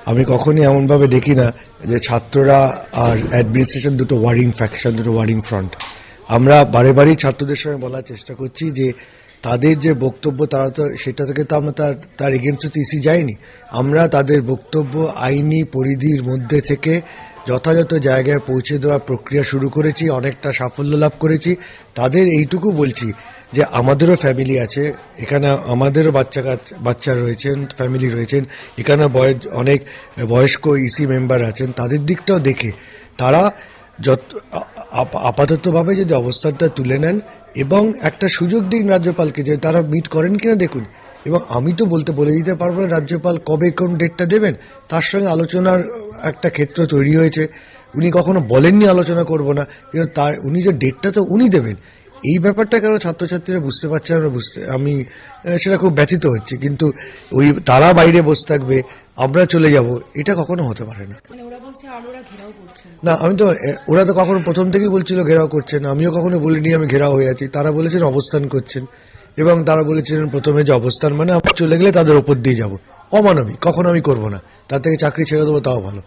আমি কখনই এমনভাবে দেখি না যে ছাত্ররা আর অ্যাডমিনিস্ট্রেশন দুটো ওয়ারিং ফ্যাকশন, দুটো ওয়ারিং ফ্রন্ট। আমরা বারে বারেই ছাত্রদের সঙ্গে বলার চেষ্টা করছি যে তাদের যে বক্তব্য, তারা তো সেটা থেকে তো আমরা তার এগেনস্টে তো ইসি যায়নি। আমরা তাদের বক্তব্য আইনি পরিধির মধ্যে থেকে যথাযথ জায়গায় পৌঁছে দেওয়ার প্রক্রিয়া শুরু করেছি, অনেকটা সাফল্য লাভ করেছি। তাদের এইটুকু বলছি যে আমাদেরও ফ্যামিলি আছে, এখানে আমাদেরও বাচ্চা রয়েছেন, ফ্যামিলি রয়েছেন, এখানে অনেক বয়স্ক ইসি মেম্বার আছেন, তাদের দিকটাও দেখে তারা আপাততভাবে যদি অবস্থানটা তুলে নেন এবং একটা সুযোগ দিন রাজ্যপালকে যে তারা মিট করেন কিনা দেখুন। এবং আমি তো বলে দিতে পারবো না রাজ্যপাল কবে কোন ডেটটা দেবেন, তার সঙ্গে আলোচনার একটা ক্ষেত্র তৈরি হয়েছে। উনি কখনো বলেননি আলোচনা করব না, কিন্তু উনি যে ডেটটা তো উনি দেবেন, এই ব্যাপারটা কেন ছাত্রছাত্রীরা বুঝতে পারছে না, আমি সেটা খুব ব্যথিত হচ্ছে। কিন্তু তারা বাইরে বসে থাকবে, আমরা চলে যাব, এটা কখনো হতে পারে না। না, ওরা তো কখনো প্রথম থেকেই বলছিল ঘেরাও করছেন, আমিও কখনো বলিনি আমি ঘেরাও হয়ে আছি। তারা বলেছেন অবস্থান করছেন, এবং তারা বলেছিলেন প্রথমে যে অবস্থান মানে আমরা চলে গেলে তাদের ওপর দিয়ে যাব। অমানবিক কখনো আমি করব না, তার থেকে চাকরি ছেড়ে দেবো তাও ভালো।